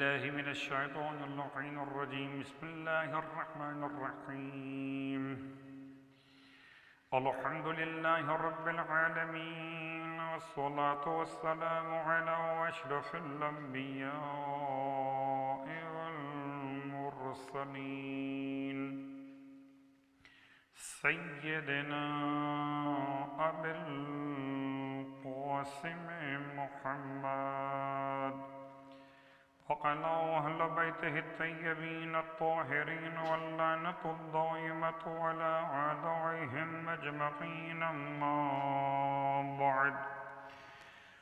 بالله من الشيطان اللعين الرجيم بسم الله الرحمن الرحيم الحمد لله رب العالمين والصلاة والسلام على أشرف الأنبياء والمرسلين سيدنا أبي القاسم محمد وعلى أهل بيته الطيبين الطاهرين واللعنة الدائمة على أعدائهم أجمعين أما بعد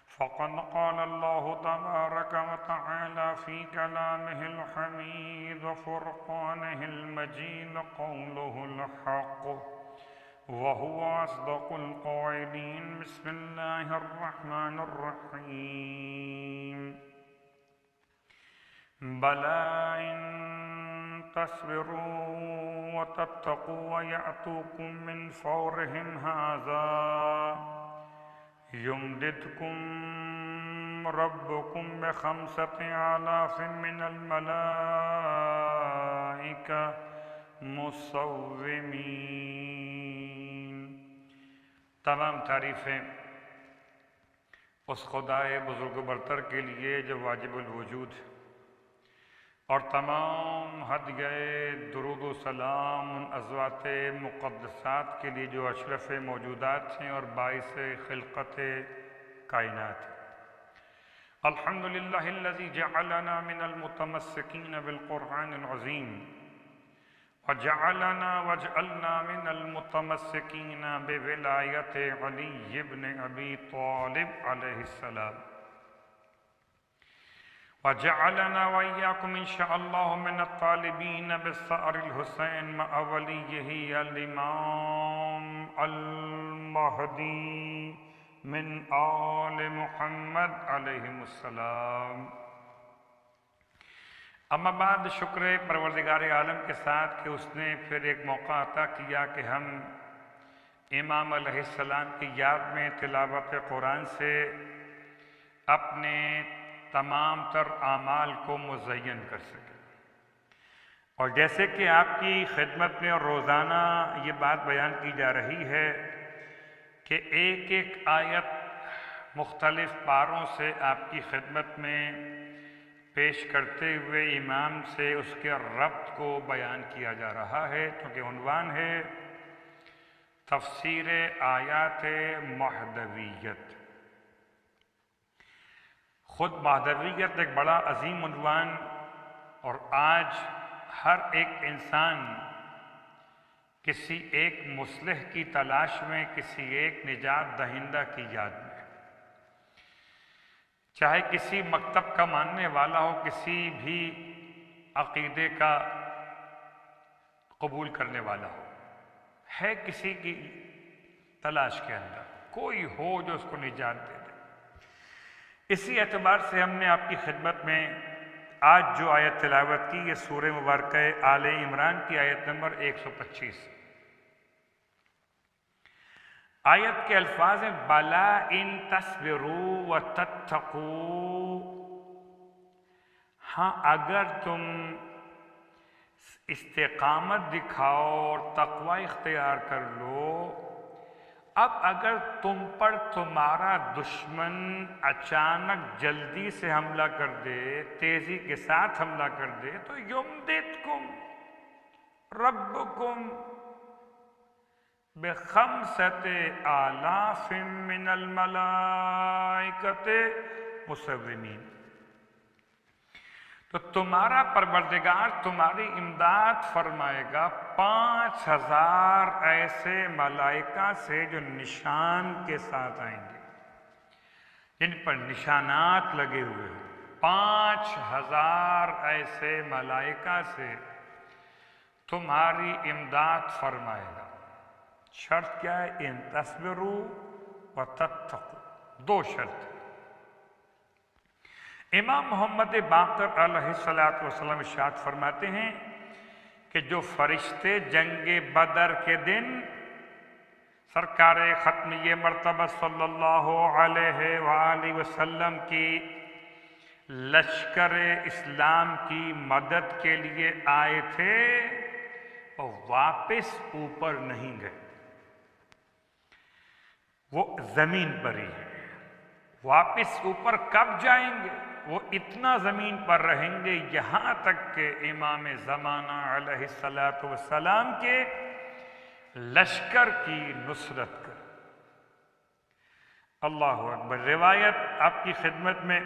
فقد قال الله تبارك وتعالى في كلامه الحميد وفرقانه المجيد قوله الحق وهو أصدق القائلين بسم الله الرحمن الرحيم بلى إن تصبروا وتتقوا ويأتوكم من فورهم هذا يمددكم ربكم ب5,000 من الملائكة مصومين۔ تمام تعریفیں اس خدائے بزرگ و برتر کے لیے جو واجب الوجود ہے، اور تمام ہدیہ درود و سلام ان ازوات مقدسات کے لیے جو اشرف موجودات ہیں اور باعث خلقت کائنات ہیں۔ الحمدللہ الذی جعلنا من المتمسکین بالقرآن العظیم واجعلنا من المتمسکین بولایت علی بن ابی طالب علیہ السلام، وجعلنا وإياكم إن شاء الله من الطالبين بالثأر الحسين مع وليه الإمام المهدي من آل محمد علیہم السلام۔ اما بعد، شکر پروردگار عالم کے ساتھ کہ اس نے پھر ایک موقع عطا کیا کہ ہم امام علیہ السلام کی یاد میں تلاوت قرآن سے اپنے تمام تر اعمال کو مزین کر سکیں۔ اور جیسے کہ آپ کی خدمت میں اور روزانہ یہ بات بیان کی جا رہی ہے کہ ایک ایک آیت مختلف پاروں سے آپ کی خدمت میں پیش کرتے ہوئے امام سے اس کے ربط کو بیان کیا جا رہا ہے، کیونکہ عنوان ہے تفسیر آیات مہدویت۔ خود مہدویت ایک بڑا عظیم عنوان، اور آج ہر ایک انسان کسی ایک مصلح کی تلاش میں، کسی ایک نجات دہندہ کی یاد میں، چاہے کسی مکتب کا ماننے والا ہو، کسی بھی عقیدے کا قبول کرنے والا ہو، ہے کسی کی تلاش کے اندر کوئی ہو جو اس کو نجات دے دے۔ اسی اعتبار سے ہم نے آپ کی خدمت میں آج جو آیت تلاوت کی، یہ سورہ مبارکہ آل عمران کی آیت نمبر 125۔ آیت کے الفاظ ہیں بَلَا إِن تَصْبِرُوا وَتَتَّقُوا، ہاں اگر تم استقامت دکھاؤ اور تقوی اختیار کر لو، اب اگر تم پر تمہارا دشمن اچانک جلدی سے حملہ کر دے، تیزی کے ساتھ حملہ کر دے، تو یمددکم ربکم ب5,000 من الملائکۃ مصومین، تو تمہارا پروردگار تمہاری امداد فرمائے گا 5,000 ایسے ملائکہ سے جو نشان کے ساتھ آئیں گے، جن پر نشانات لگے ہوئے ہیں۔ 5,000 ایسے ملائکہ سے تمہاری امداد فرمائے گا۔ شرط کیا ہے؟ ان تصبروا وتتقوا، دو شرط۔ امام محمد باقر علیہ السلام ارشاد فرماتے ہیں کہ جو فرشتے جنگ بدر کے دن سرکار ختمیہ مرتبہ صلی اللہ علیہ وآلہ وسلم کی لشکر اسلام کی مدد کے لیے آئے تھے اور واپس اوپر نہیں گئے، وہ زمین پر ہی ہیں۔ واپس اوپر کب جائیں گے؟ وہ اتنا زمین پر رہیں گے یہاں تک کہ امام زمانہ علیہ السلام کے لشکر کی نصرت کر۔ اللہ اکبر۔ روایت آپ کی خدمت میں،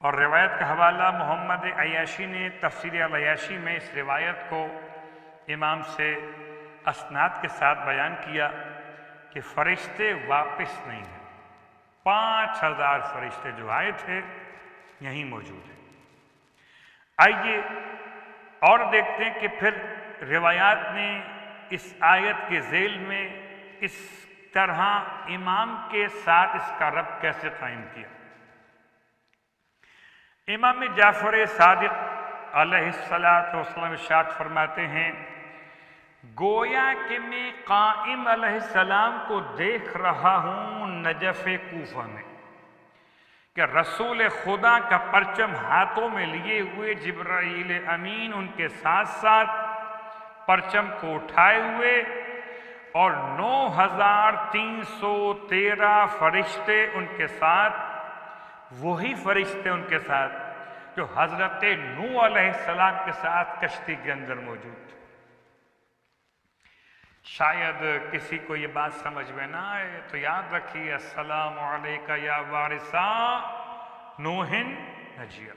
اور روایت کا حوالہ محمد عیاشی نے تفسیر العیاشی میں اس روایت کو امام سے اسناد کے ساتھ بیان کیا کہ فرشتے واپس نہیں ہیں، 5000 فرشتے جو آئے تھے یہیں موجود ہیں۔ آئیے اور دیکھتے ہیں کہ پھر روایات نے اس آیت کے ذیل میں اس طرح امام کے ساتھ اس کا ربط کیسے قائم کیا۔ امام جعفر صادق علیہ السلام ارشاد فرماتے ہیں، گویا کہ میں قائم علیہ السلام کو دیکھ رہا ہوں نجف کوفہ میں کہ رسول خدا کا پرچم ہاتھوں میں لیے ہوئے جبرائیل امین ان کے ساتھ ساتھ پرچم کو اٹھائے ہوئے، اور 9313 فرشتے ان کے ساتھ، وہی فرشتے ان کے ساتھ جو حضرت نوح علیہ السلام کے ساتھ کشتی کے اندر موجود تھے۔ شاید کسی کو یہ بات سمجھ میں نہ آئے تو یاد رکھیے، السلام علیکہ یا وارثا نوح نجیہ،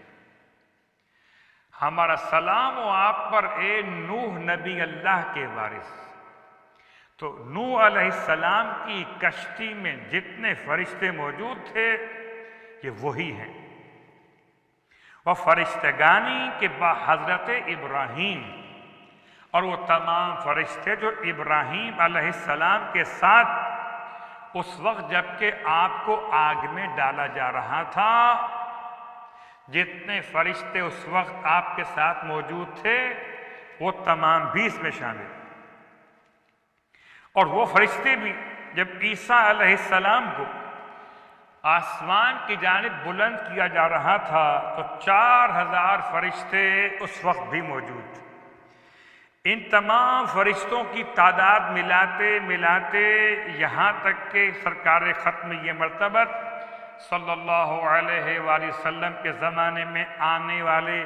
ہمارا سلام ہو آپ پر اے نوح نبی اللہ کے وارث۔ تو نوح علیہ السلام کی کشتی میں جتنے فرشتے موجود تھے یہ وہی ہیں، وہ فرشتگانی کے با حضرت ابراہیم، اور وہ تمام فرشتے جو ابراہیم علیہ السلام کے ساتھ اس وقت جبکہ آپ کو آگ میں ڈالا جا رہا تھا، جتنے فرشتے اس وقت آپ کے ساتھ موجود تھے وہ تمام بھی اس میں شامل۔ اور وہ فرشتے بھی جب عیسیٰ علیہ السلام کو آسمان کی جانب بلند کیا جا رہا تھا تو 4000 فرشتے اس وقت بھی موجود تھے۔ ان تمام فرشتوں کی تعداد ملاتے ملاتے یہاں تک کہ سرکار ختم یہ مرتبہ صلی اللہ علیہ وآلہ وسلم کے زمانے میں آنے والے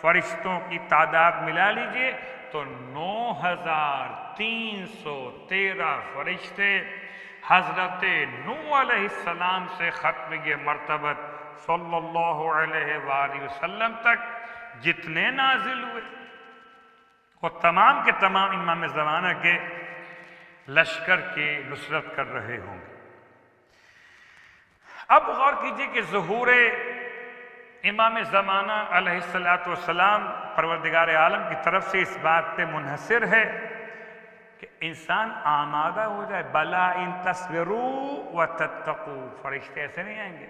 فرشتوں کی تعداد ملا لیجئے تو 9313 فرشتے حضرت نوح علیہ السلام سے ختم یہ مرتبہ صلی اللہ علیہ وآلہ وسلم تک جتنے نازل ہوئے وہ تمام کے تمام امام زمانہ کے لشکر کی نصرت کر رہے ہوں گے۔ اب غور کیجئے کہ ظہور امام زمانہ علیہ السلام پروردگار عالم کی طرف سے اس بات پہ منحصر ہے کہ انسان آمادہ ہو جائے۔ بلا ان تصبروا وتتقوا، فرشتے ایسے نہیں آئیں گے،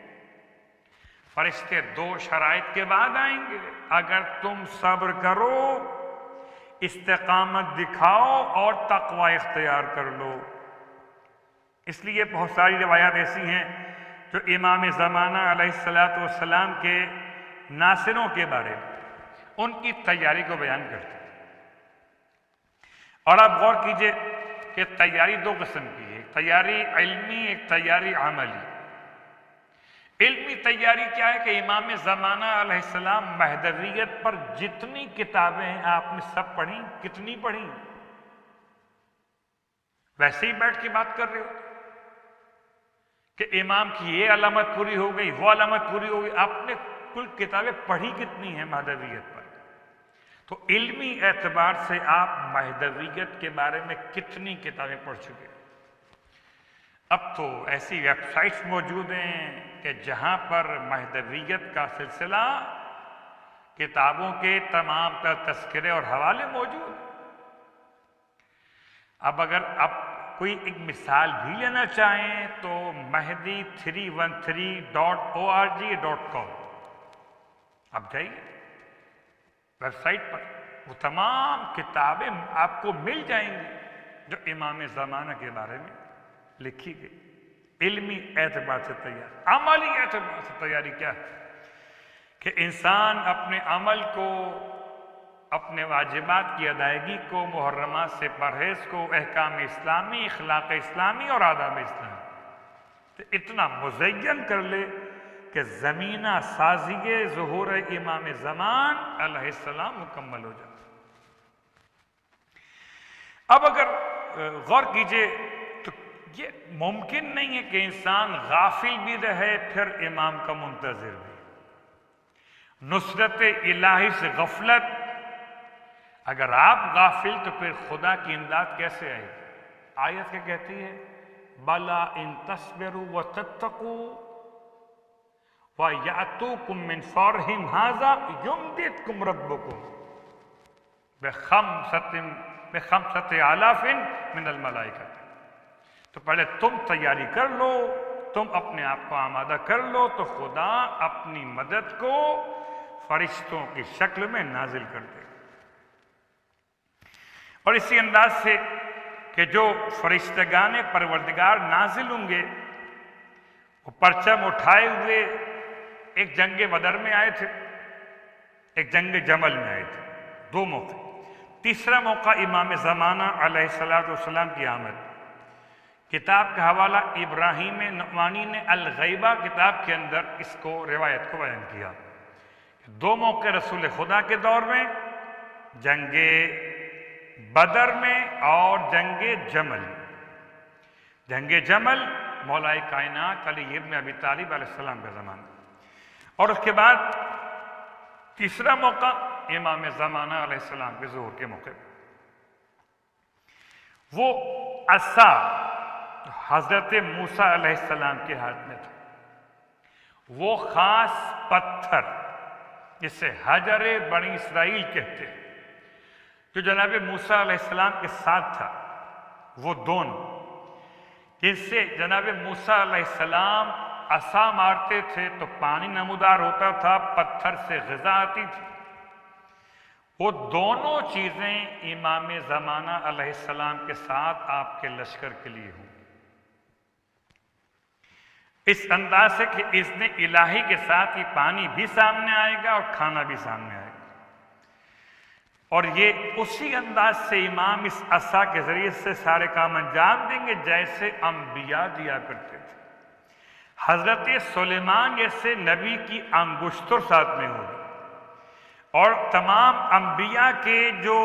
فرشتے 2 شرائط کے بعد آئیں گے۔ اگر تم صبر کرو، استقامت دکھاؤ اور تقوی اختیار کر لو۔ اس لیے بہت ساری روایات ایسی ہیں جو امام زمانہ علیہ السلام کے ناصروں کے بارے میں ان کی تیاری کو بیان کرتے ہیں۔ اور آپ غور کیجئے کہ تیاری 2 قسم کی ہے، ایک تیاری علمی، ایک تیاری عملی۔ علمی تیاری کیا ہے کہ امام زمانہ علیہ السلام مہدویت پر جتنی کتابیں ہیں آپ نے سب پڑھی، کتنی پڑھی؟ ویسے ہی بیٹھ کے بات کر رہے ہو کہ امام کی یہ علامت پوری ہو گئی، وہ علامت پوری ہو گئی، آپ نے کل کتابیں پڑھی کتنی ہیں مہدویت پر؟ تو علمی اعتبار سے آپ مہدویت کے بارے میں کتنی کتابیں پڑھ چکے؟ اب تو ایسی ویب سائٹس موجود ہیں کہ جہاں پر مہدویت کا سلسلہ کتابوں کے تمام تر تذکرے اور حوالے موجود۔ اب اگر آپ کوئی ایک مثال بھی لینا چاہیں تو mahdi313.org.com آپ جائیے ویب سائٹ پر، وہ تمام کتابیں آپ کو مل جائیں گی جو امام زمانہ کے بارے میں لکھی گئی۔ علمی اعتبار سے تیاری، عملی اعتبار سے تیاری کیا ہے؟ کہ انسان اپنے عمل کو، اپنے واجبات کی ادائیگی کو، محرمات سے پرہیز کو، احکام اسلامی، اخلاق اسلامی اور آداب اسلامی تو اتنا مزین کر لے کہ زمینہ سازی ظہور امام زمان علیہ السلام مکمل ہو جائے۔ اب اگر غور کیجئے تو یہ ممکن نہیں ہے کہ انسان غافل بھی رہے پھر امام کا منتظر بھی۔ نصرت الہی سے غفلت، اگر آپ غافل تو پھر خدا کی امداد کیسے آئے گی؟ آیت کیا کہتی ہے؟ بَلَا إِن تَصْبِرُوا وَتَتَّقُوا وَيَأْتُوكُم مِّن فَوْرِهِمْ هَٰذَا يُمْدِدْكُمْ رَبُّكُم بِخَمْسَةِ آلَافٍ مِّنَ الْمَلَائِكَةِ۔ تو پہلے تم تیاری کر لو، تم اپنے آپ کو آمادہ کر لو تو خدا اپنی مدد کو فرشتوں کی شکل میں نازل کر دے۔ اور اسی انداز سے کہ جو فرشتگان پروردگار نازل ہوں گے وہ پرچم اٹھائے ہوئے ایک جنگ بدر میں آئے تھے، ایک جنگ جمل میں آئے تھے، دو موقع۔ تیسرا موقع امام زمانہ علیہ السلام کی آمد۔ کتاب کا حوالہ ابراہیم نعمانی نے الغیبہ کتاب کے اندر اس کو روایت کو بیان کیا۔ دو موقع رسول خدا کے دور میں، جنگ بدر میں اور جنگ جمل۔ جنگ جمل مولا کائنات علی ابن ابی طالب علیہ السلام کا زمانہ، اور اس کے بعد تیسرا موقع امام زمانہ علیہ السلام کے ظہور کے موقع۔ وہ عصا حضرت موسیٰ علیہ السلام کے ہاتھ میں تھا، وہ خاص پتھر جسے حجر بنی اسرائیل کہتے ہیں جو جناب موسیٰ علیہ السلام کے ساتھ تھا، وہ دونوں جن سے جناب موسیٰ علیہ السلام عصا مارتے تھے تو پانی نمودار ہوتا تھا، پتھر سے غذا آتی تھی، وہ دونوں چیزیں امام زمانہ علیہ السلام کے ساتھ آپ کے لشکر کے لیے ہوں، اس انداز سے کہ اذن الہی کے ساتھ ہی پانی بھی سامنے آئے گا اور کھانا بھی سامنے آئے گا۔ اور یہ اسی انداز سے امام اس عصا کے ذریعے سے سارے کام انجام دیں گے جیسے انبیاء دیا کرتے تھے۔ حضرت سلیمان جیسے نبی کی انگشتر ساتھ میں ہوگی، اور تمام انبیاء کے جو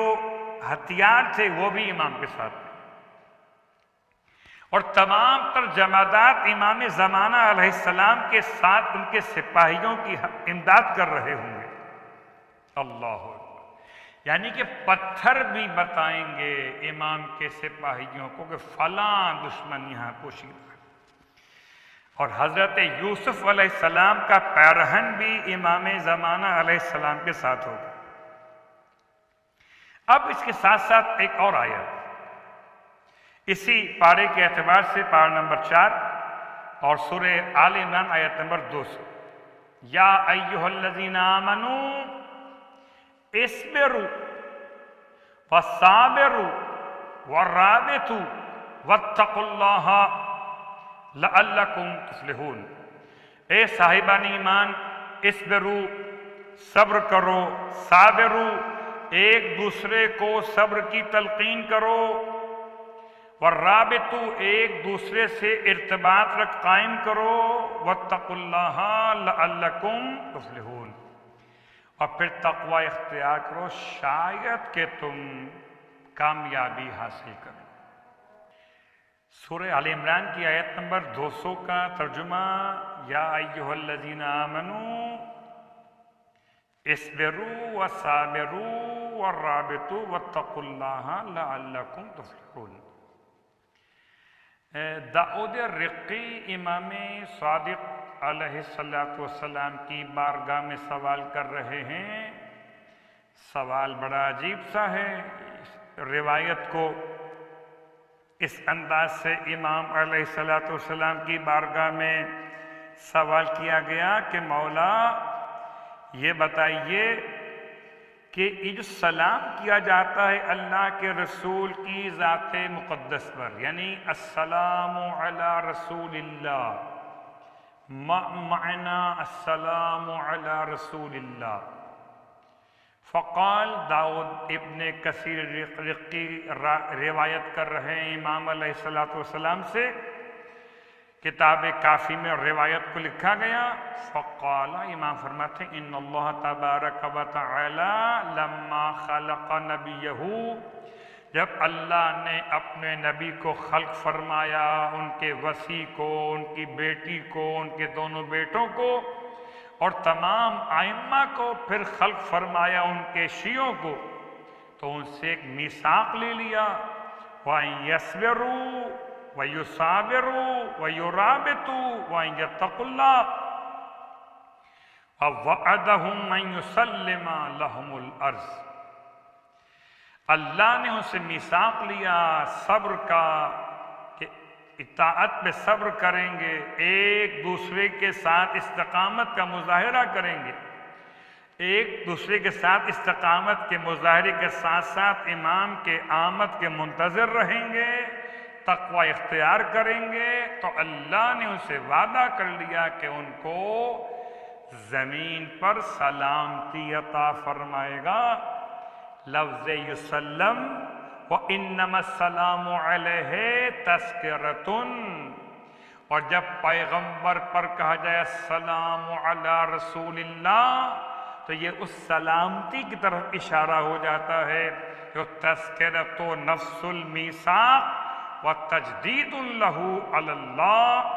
ہتھیار تھے وہ بھی امام کے ساتھ تھے، اور تمام تر جمادات امام زمانہ علیہ السلام کے ساتھ ان کے سپاہیوں کی امداد کر رہے ہوں گے۔ اللہ اکبر! یعنی کہ پتھر بھی بتائیں گے امام کے سپاہیوں کو کہ فلاں دشمن یہاں پوشیدہ ہے، اور حضرت یوسف علیہ السلام کا پیرہن بھی امام زمانہ علیہ السلام کے ساتھ ہوگا۔ اب اس کے ساتھ ساتھ ایک اور آیت اسی پارے کے اعتبار سے، پارہ نمبر 4 اور سورہ آل عمران آیت نمبر 200، یا ایہا الذین آمنوا اصبروا وصابروا ورابطوا واتقوا اللہ لعلکم تفلحون۔ اے صاحبان ایمان، اصبروا صبر کرو، صابروا ایک دوسرے کو صبر کی تلقین کرو، والرابطو ایک دوسرے سے ارتباط قائم کرو، واتقوا اللہ لعلکم تفلحون، اور پھر تقوی اختیار کرو شاید کہ تم کامیابی حاصل کرو۔ سورہ آل عمران کی آیت نمبر 200 کا ترجمہ، یا ایہا الذین آمنوا اصبروا وصابروا والرابطوا واتقوا اللہ لعلکم تفلحون۔ داؤد رقی امام صادق علیہ السلام کی بارگاہ میں سوال کر رہے ہیں۔ سوال بڑا عجیب سا ہے، روایت کو اس انداز سے امام علیہ السلام کی بارگاہ میں سوال کیا گیا کہ مولا یہ بتائیے کہ یہ جو سلام کیا جاتا ہے اللہ کے رسول کی ذات مقدس پر، یعنی السلام علی رسول اللہ، معنا السلام علی رسول اللہ. فقال داؤد ابن کثیر رقی روایت کر رہے ہیں امام علیہ السلام سے، کتاب کافی میں روایت کو لکھا گیا. فقال، امام فرماتے ہیں ان اللہ تبارک و تعالی لما خلق نبیہ، جب اللہ نے اپنے نبی کو خلق فرمایا، ان کے وصی کو، ان کی بیٹی کو، ان کے دونوں بیٹوں کو اور تمام ائمہ کو پھر خلق فرمایا ان کے شیعوں کو، تو ان سے ایک میثاق لے لیا، وَأَن يَصْبِرُوا وَيُصَابِرُوا وَيُرَابِطُوا وَأَن يَتَّقُوا اللَّهَ وَوَعَدَهُمْ أَن يُسَلِّمَ لَهُمُ الْأَرْضَ. اللہ نے ان سے میثاق لیا صبر کا کہ اطاعت پہ صبر کریں گے، ایک دوسرے کے ساتھ استقامت کا مظاہرہ کریں گے، ایک دوسرے کے ساتھ استقامت کے مظاہرے کے ساتھ ساتھ امام کے آمد کے منتظر رہیں گے، تقوی اختیار کریں گے. تو اللہ نے ان سے وعدہ کر لیا کہ ان کو زمین پر سلامتی عطا فرمائے گا. لفظ یسلم وَإِنَّمَا السَّلَامُ عَلَيْهِ تَذْكِرَةٌ، اور جب پیغمبر پر کہا جائے السلام علی رسول اللہ تو یہ اس سلامتی کی طرف اشارہ ہو جاتا ہے جو تذکرۃ نفس المیثاق وتجدید لہ علی اللہ،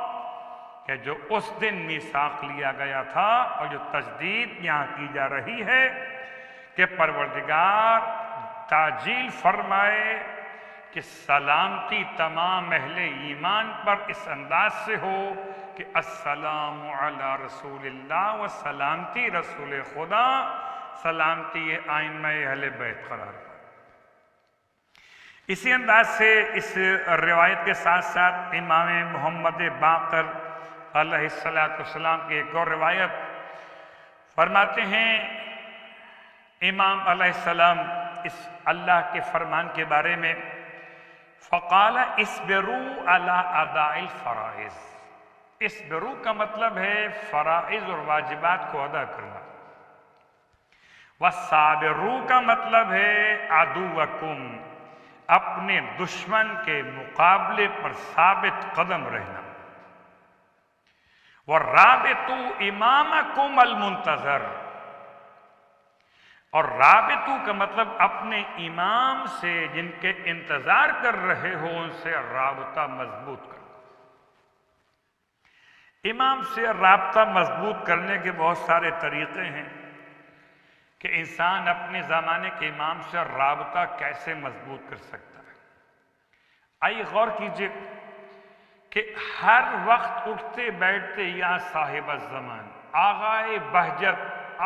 کہ جو اس دن میثاق لیا گیا تھا اور جو تجدید یہاں کی جا رہی ہے کہ پروردگار تعجیل فرمائے کہ سلامتی تمام اہل ایمان پر اس انداز سے ہو کہ السلام علی رسول اللہ، و سلامتی رسول خدا، سلامتی ائمہ اہل بیت قرار پائے. اسی انداز سے اس روایت کے ساتھ ساتھ امام محمد باقر علیہ السلام کی ایک اور روایت فرماتے ہیں، امام علیہ السلام اس اللہ کے فرمان کے بارے میں فقال اصبروا علی اداء الفرائض. اصبروا کا مطلب ہے فرائض اور واجبات کو ادا کرنا، وصابروا کا مطلب ہے عدوکم، اپنے دشمن کے مقابلے پر ثابت قدم رہنا، وَرَابِطُوا إِمَامَكُمْ الْمُنْتَظَرَ، اور رابطو کا مطلب اپنے امام سے جن کے انتظار کر رہے ہو ان سے رابطہ مضبوط کرنا. امام سے رابطہ مضبوط کرنے کے بہت سارے طریقے ہیں کہ انسان اپنے زمانے کے امام سے رابطہ کیسے مضبوط کر سکتا ہے. آئیے غور کیجئے کہ ہر وقت اٹھتے بیٹھتے یا صاحب الزمان، آغائے بہجت،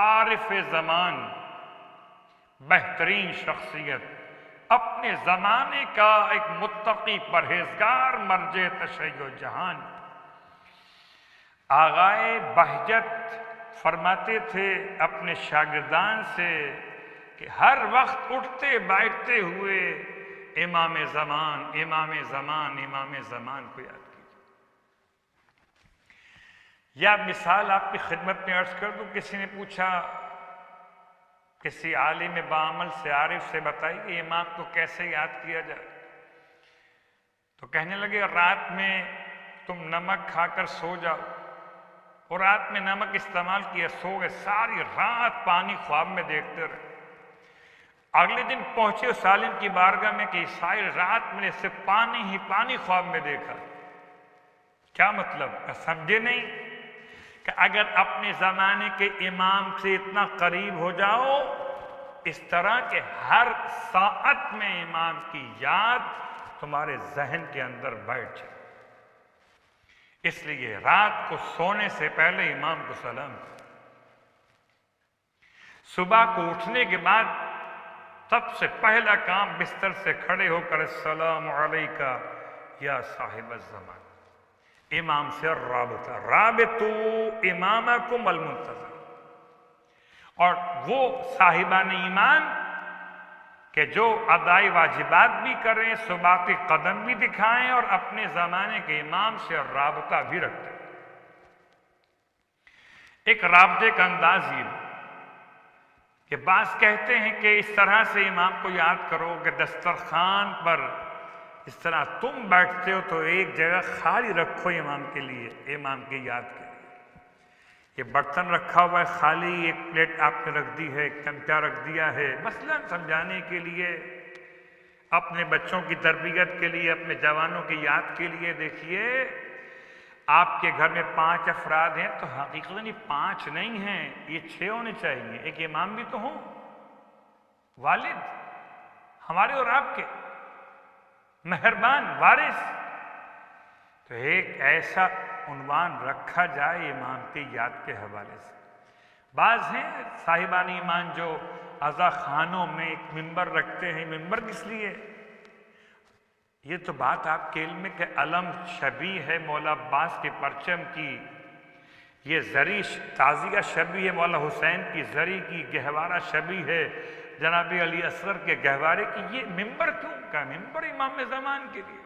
عارف زمان، بہترین شخصیت، اپنے زمانے کا ایک متقی پرہیزگار مرجع تشیع جہان، آغائے بہجت فرماتے تھے اپنے شاگردان سے کہ ہر وقت اٹھتے بیٹھتے ہوئے امام زمان، امام زمان، امام زمان کو یاد کیجیے. یا مثال آپ کی خدمت میں عرض کر دوں، کسی نے پوچھا کسی عالم بعمل سے، عارف سے بتائی کہ امام کو کیسے یاد کیا جائے، تو کہنے لگے رات میں تم نمک کھا کر سو جاؤ، اور رات میں نمک استعمال کیا، سو گئے، ساری رات پانی خواب میں دیکھتے رہے. اگلے دن پہنچے اس عالم کی بارگاہ میں کہ ساری رات میں نے صرف پانی ہی پانی خواب میں دیکھا. کیا مطلب؟ سمجھے نہیں کہ اگر اپنے زمانے کے امام سے اتنا قریب ہو جاؤ اس طرح کہ ہر ساعت میں امام کی یاد تمہارے ذہن کے اندر بیٹھ جائے. اس لیے رات کو سونے سے پہلے امام کو سلام کرو، صبح کو اٹھنے کے بعد سب سے پہلا کام بستر سے کھڑے ہو کر السلام علیکہ یا صاحب الزمان، امام سے رابطہ، رابطو امامکم المنتظر. اور وہ صاحبان ایمان کہ جو ادائی واجبات بھی کریں، ثباتی قدم بھی دکھائیں اور اپنے زمانے کے امام سے رابطہ بھی رکھتے ہیں. ایک رابطے کا انداز یہ کہ بعض کہتے ہیں کہ اس طرح سے امام کو یاد کرو کہ دسترخوان پر اس طرح تم بیٹھتے ہو تو ایک جگہ خالی رکھو امام کے لیے، امام کی یاد کے لیے۔ یہ برتن رکھا ہوا ہے خالی، ایک پلیٹ آپ نے رکھ دی ہے، ایک چمچہ رکھ دیا ہے، مثلا سمجھانے کے لیے، اپنے بچوں کی تربیت کے لیے، اپنے جوانوں کی یاد کے لیے۔ دیکھیے آپ کے گھر میں 5 افراد ہیں تو حقیقتاً یہ 5 نہیں ہیں، یہ 6 ہونے چاہیے، ایک امام بھی تو ہوں، والد ہمارے اور آپ کے، مہربان وارث۔ تو ایک ایسا عنوان رکھا جائے امام کی یاد کے حوالے سے۔ بعض ہیں صاحبان ایمان جو عزا خانوں میں ایک ممبر رکھتے ہیں، ممبر کس لیے؟ یہ تو بات آپ کے علم میں کہ علم شبیہ ہے مولا عباس کے پرچم کی، یہ زری تازیہ شبیہ ہے مولا حسین کی زری کی، گہوارہ شبیہ ہے جناب علی اصغر کے گہوارے کی۔ یہ ممبر کیوں کا؟ ممبر امام زمان کے لیے۔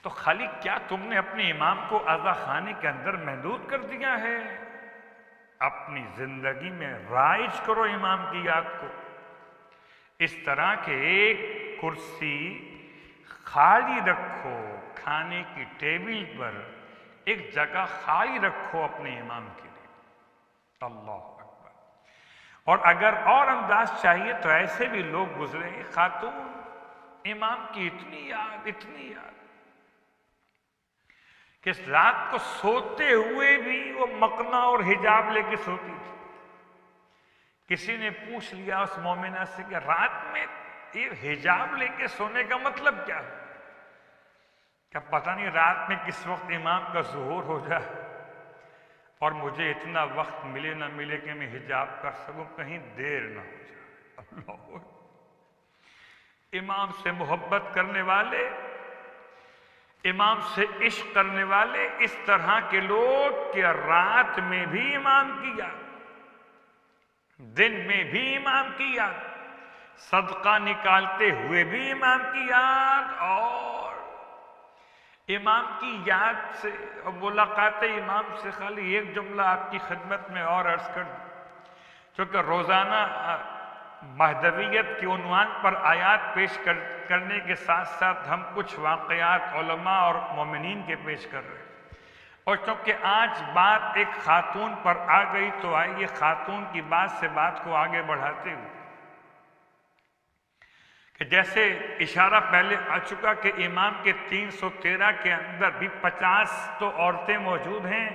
تو خالی کیا تم نے اپنے امام کو عزا خانے کے اندر محدود کر دیا ہے؟ اپنی زندگی میں رائج کرو امام کی یاد کو، اس طرح کے ایک کرسی خالی رکھو، کھانے کی ٹیبل پر ایک جگہ خالی رکھو اپنے امام کے لیے۔ اللہ اکبر۔ اور اگر اور انداز چاہیے تو ایسے بھی لوگ گزرے، خاتون امام کی اتنی یاد کہ رات کو سوتے ہوئے بھی وہ مقنا اور حجاب لے کے سوتی تھی۔ کسی نے پوچھ لیا اس مومنہ سے کہ رات میں یہ حجاب لے کے سونے کا مطلب کیا ہے؟ کہ پتہ نہیں رات میں کس وقت امام کا ظہور ہو جائے اور مجھے اتنا وقت ملے نہ ملے کہ میں حجاب کر سکوں، کہیں دیر نہ ہو جائے۔ اللہ، امام سے محبت کرنے والے، امام سے عشق کرنے والے اس طرح کے لوگ کہ رات میں بھی امام کی یاد، دن میں بھی امام کی یاد، صدقہ نکالتے ہوئے بھی امام کی یاد، اور امام کی یاد سے اور ملاقات امام سے خالی ایک جملہ آپ کی خدمت میں اور عرض کر دوں، چونکہ روزانہ مہدویت کے عنوان پر آیات پیش کرنے کے ساتھ ساتھ ہم کچھ واقعات علماء اور مومنین کے پیش کر رہے ہیں، اور چونکہ آج بات ایک خاتون پر آ گئی تو آئیے خاتون کی بات سے بات کو آگے بڑھاتے ہوئے کہ جیسے اشارہ پہلے آ چکا کہ امام کے 313 کے اندر بھی 50 تو عورتیں موجود ہیں،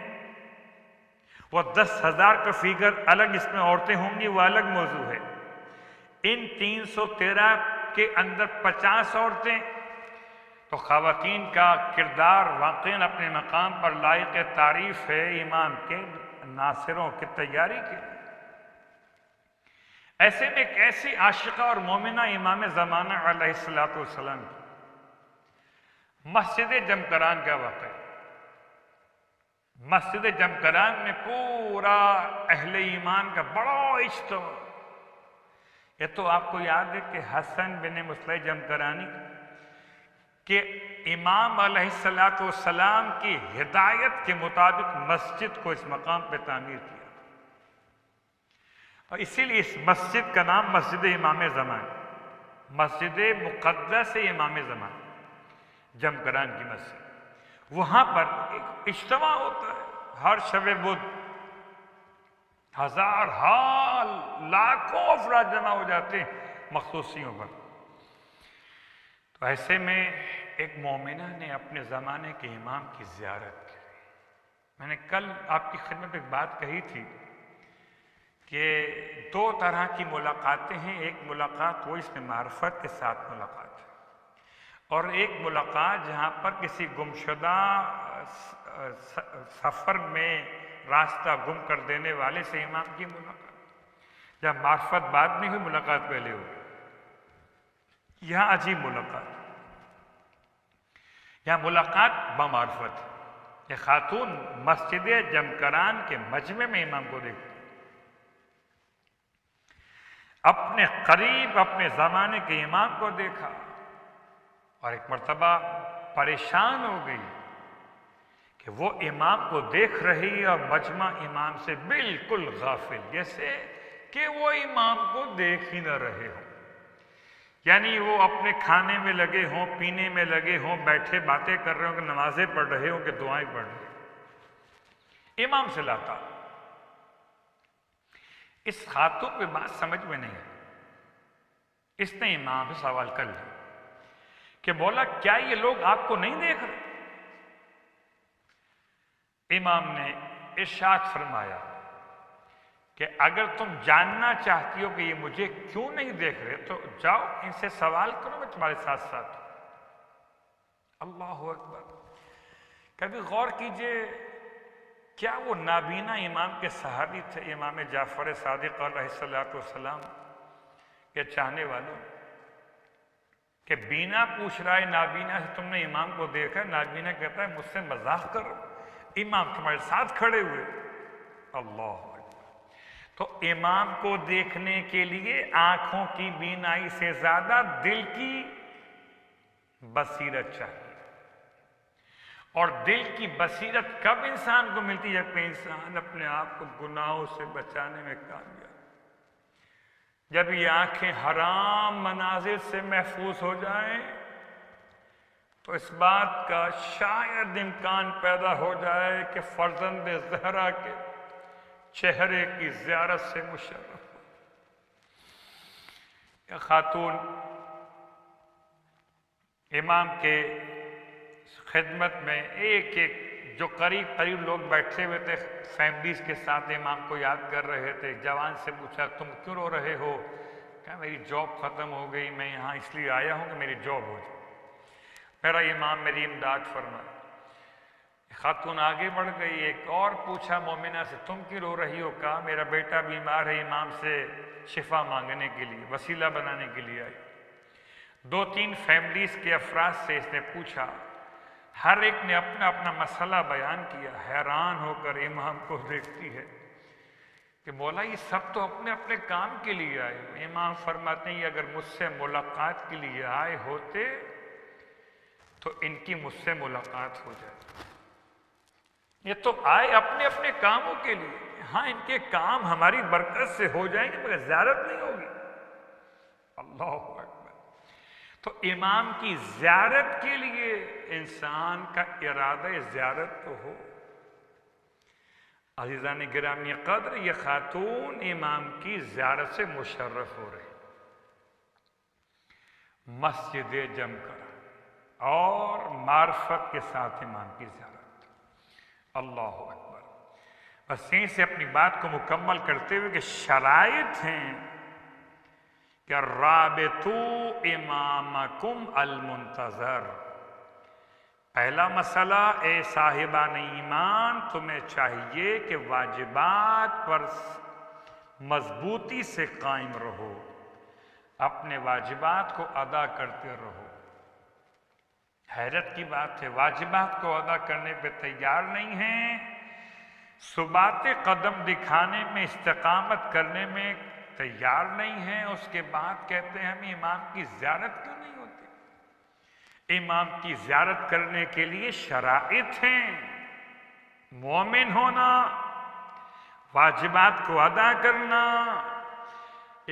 وہ 10,000 کا فیگر الگ اس میں عورتیں ہوں گی وہ الگ موضوع ہے۔ ان 313 کے اندر 50 عورتیں، تو خواتین کا کردار واقعاً اپنے مقام پر لائق تعریف ہے امام کے ناصروں کی تیاری کے لیے۔ ایسے میں ایک ایسی عاشقہ اور مومنہ امام زمانہ علیہ السلام کی مسجد جمکران کا واقعہ۔ مسجد جمکران میں پورا اہل ایمان کا بڑا اجتماع۔ یہ تو آپ کو یاد ہے کہ حسن بن مصلح جمکرانی کہ امام علیہ السلام کی ہدایت کے مطابق مسجد کو اس مقام پہ تعمیر کیا، اور اسی لیے اس مسجد کا نام مسجد امام زمان، مسجد مقدس امام زمان جمکران کی مسجد۔ وہاں پر ایک اجتماع ہوتا ہے ہر شب بدھ، ہزار حال لاکھوں افراد جمع ہو جاتے ہیں مخصوصیوں پر۔ تو ایسے میں ایک مومنہ نے اپنے زمانے کے امام کی زیارت کی۔ میں نے کل آپ کی خدمت میں ایک بات کہی تھی کہ 2 طرح کی ملاقاتیں ہیں، ایک ملاقات وہ اس میں معرفت کے ساتھ ملاقات ہے، اور ایک ملاقات جہاں پر کسی گمشدہ سفر میں راستہ گم کر دینے والے سے امام کی ملاقات، جب معرفت بعد میں ہوئی ملاقات پہلے ہوئی۔ یہاں عجیب ملاقات، یہاں ملاقات بمعرفت۔ یہ خاتون مسجد جمکران کے مجمع میں امام کو دیکھتی، اپنے قریب اپنے زمانے کے امام کو دیکھا، اور ایک مرتبہ پریشان ہو گئی کہ کہ وہ امام کو دیکھ رہی اور مجمع امام سے بالکل غافل، جیسے کہ وہ امام کو دیکھ ہی نہ رہے ہوں، یعنی وہ اپنے کھانے میں لگے ہوں، پینے میں لگے ہوں، بیٹھے باتیں کر رہے ہوں، کہ نمازیں پڑھ رہے ہوں، کہ دعائیں پڑھ رہے ہوں، امام سے لاتا۔ اس خاتون پہ بات سمجھ میں نہیں آئی، اس نے امام سے سوال کر لیا کہ مولا کیا یہ لوگ آپ کو نہیں دیکھ رہے؟ امام نے ارشاد فرمایا کہ اگر تم جاننا چاہتی ہو کہ یہ مجھے کیوں نہیں دیکھ رہے تو جاؤ ان سے سوال کرو، میں تمہارے ساتھ ساتھ ہوں۔ اللہ اکبر! کبھی غور کیجئے، کیا وہ نابینا امام کے صحابی تھے، امام جعفر صادق علیہ السلام کے چاہنے والوں، کہ بینا پوچھ رہا ہے نابینا سے تم نے امام کو دیکھا؟ نابینا کہتا ہے مجھ سے مذاق کرو، امام تمہارے ساتھ کھڑے ہوئے۔ اللہ اکبر! تو امام کو دیکھنے کے لیے آنکھوں کی بینائی سے زیادہ دل کی بصیرت چاہیے، اور دل کی بصیرت کب انسان کو ملتی ہے؟ جب انسان اپنے آپ کو گناہوں سے بچانے میں کامیاب، جب یہ آنکھیں حرام مناظر سے محفوظ ہو جائیں تو اس بات کا شاید امکان پیدا ہو جائے کہ فرزند زہرا کے چہرے کی زیارت سے مشرف ہو۔ یہ خاتون امام کے خدمت میں ایک ایک جو قریب لوگ بیٹھے ہوئے تھے فیملیز کے ساتھ امام کو یاد کر رہے تھے، جوان سے پوچھا تم کیوں رو رہے ہو؟ کہا میری جاب ختم ہو گئی، میں یہاں اس لیے آیا ہوں کہ میری جاب ہو جائے، میرا امام میری امداد فرمائے۔ خاتون آگے بڑھ گئی، ایک اور پوچھا مومنہ سے تم کیوں رو رہی ہو؟ کہا میرا بیٹا بیمار ہے، امام سے شفا مانگنے کے لیے، وسیلہ بنانے کے لیے آئی۔ دو تین فیملیز کے افراد سے اس نے پوچھا، ہر ایک نے اپنا اپنا مسئلہ بیان کیا۔ حیران ہو کر امام کو دیکھتی ہے کہ مولا یہ سب تو اپنے اپنے کام کے لیے آئے۔ امام فرماتے ہیں اگر مجھ سے ملاقات کے لیے آئے ہوتے تو ان کی مجھ سے ملاقات ہو جائے، یہ تو آئے اپنے اپنے کاموں کے لیے، ہاں ان کے کام ہماری برکت سے ہو جائیں گے مگر زیارت نہیں ہوگی۔ اللہ اکبر! تو امام کی زیارت کے لیے انسان کا ارادہ زیارت تو ہو۔ عزیزان گرامی قدر، یہ خاتون امام کی زیارت سے مشرف ہو رہی، مسجد جم کر اور معرفت کے ساتھ امام کی زیارت۔ اللہ اکبر! بس یہیں سے اپنی بات کو مکمل کرتے ہوئے کہ شرائط ہیں کہ رابطو امامکم المنتظر۔ پہلا مسئلہ، اے صاحبان ایمان تمہیں چاہیے کہ واجبات پر مضبوطی سے قائم رہو، اپنے واجبات کو ادا کرتے رہو۔ حیرت کی بات ہے، واجبات کو ادا کرنے پہ تیار نہیں ہیں، ثبات قدم دکھانے میں، استقامت کرنے میں تیار نہیں ہیں، اس کے بعد کہتے ہیں ہمیں امام کی زیارت کیوں نہیں ہوتی؟ امام کی زیارت کرنے کے لیے شرائط ہیں، مومن ہونا، واجبات کو ادا کرنا،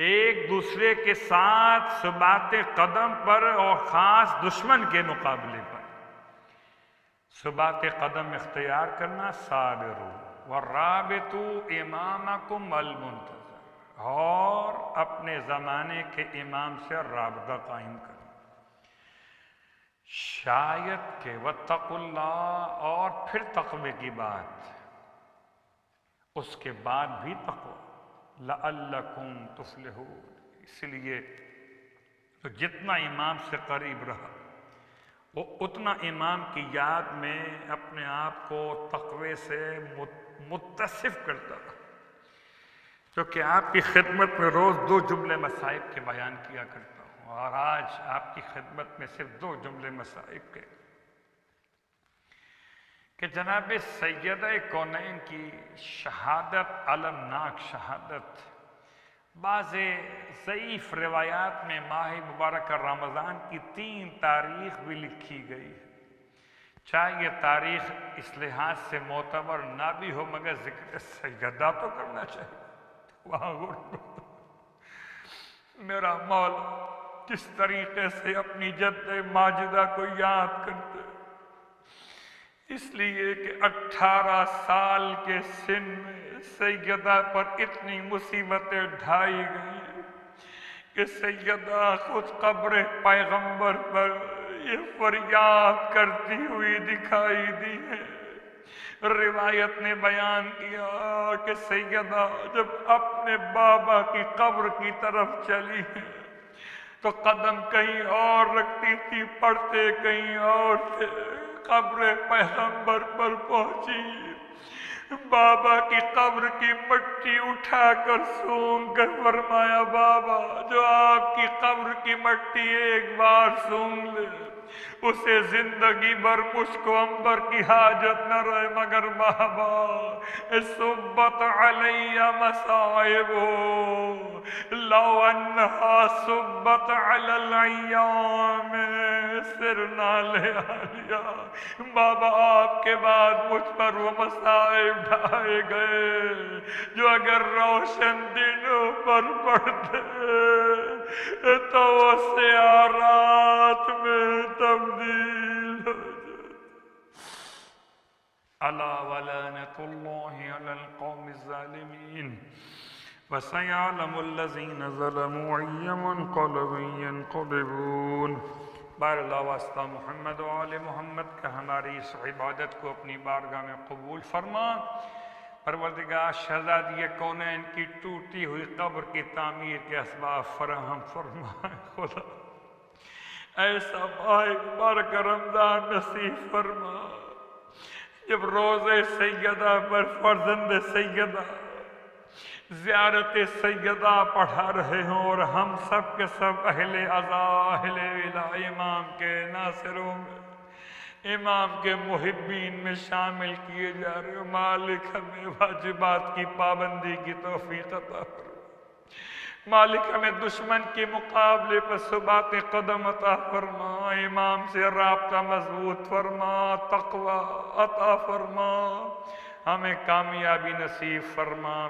ایک دوسرے کے ساتھ ثبات قدم پر اور خاص دشمن کے مقابلے پر ثبات قدم اختیار کرنا، صابرو والرابطو امامکم المنتظر، اور اپنے زمانے کے امام سے رابطہ قائم کرنا۔ شاید کہ واتقوا اللہ، اور پھر تقوی کی بات، اس کے بعد بھی تقوی، لعلکم تفلحون۔ اس لیے تو جتنا امام سے قریب رہا وہ اتنا امام کی یاد میں اپنے آپ کو تقوی سے متصف کرتا رہا، کیونکہ آپ کی خدمت میں روز 2 جملے مصائب کے بیان کیا کرتا ہوں، اور آج آپ کی خدمت میں صرف 2 جملے مصائب کے، کہ جناب سیدہ کونین کی شہادت، المناک شہادت، بعض ضعیف روایات میں ماہ مبارک رمضان کی 3 تاریخ بھی لکھی گئی ہے۔ چاہے یہ تاریخ اس لحاظ سے معتبر نہ بھی ہو مگر ذکر سیدہ تو کرنا چاہیے وہاں غربت۔ میرا مولا کس طریقے سے اپنی جد ماجدہ کو یاد کرتے، اس لیے کہ 18 سال کے سن میں سیدہ پر اتنی مصیبتیں ڈھائی گئی کہ سیدہ خود قبر پیغمبر پر یہ فریاد کرتی ہوئی دکھائی دی ہے۔ روایت نے بیان کیا کہ سیدہ جب اپنے بابا کی قبر کی طرف چلی ہے تو قدم کہیں اور رکھتی تھی، پڑتے کہیں اور تھے۔ قبر پیغمبر پر پہنچی، بابا کی قبر کی مٹی اٹھا کر سونگ کر فرمایا بابا جو آپ کی قبر کی مٹی ایک بار سونگ لے اسے زندگی بھر مشک و عنبر کی حاجت نہ رہے، مگر بابا صبت علی مصائب لو انہا صبت علی الایام سرنا لیالیا۔ بابا آپ کے بعد مجھ پر وہ مصائب ڈھائے گئے جو اگر روشن دنوں پر پڑتے تو وہ سیاہ رات میں تبدیل ہو جاتے۔ الا ولعنۃ اللہ علی القوم الظالمین وسیعلم الذین ظلموا ای منقلب ینقلبون۔ بار اللہ واسطہ محمد و آل محمد کا ہماری اس عبادت کو اپنی بارگاہ میں قبول فرما۔ پروردگار شہزادی کونین کی ٹوٹی ہوئی قبر کی تعمیر کے اسباب فراہم فرمائے۔ خدا ایسا بارک رمضان نصیب فرما جب روزے سیدہ پر فرزند سیدہ زیارت سیدہ پڑھا رہے ہوں اور ہم سب کے سب اہل عزا اہل ولا امام کے ناصروں میں امام کے محبین میں شامل کیے جا رہے ہو۔ مالک ہمیں واجبات کی پابندی کی توفیق عطا فرما۔ مالک ہمیں دشمن کے مقابلے پر ثبات قدم عطا فرما، امام سے رابطہ مضبوط فرما، تقوی عطا فرما، ہمیں کامیابی نصیب فرما۔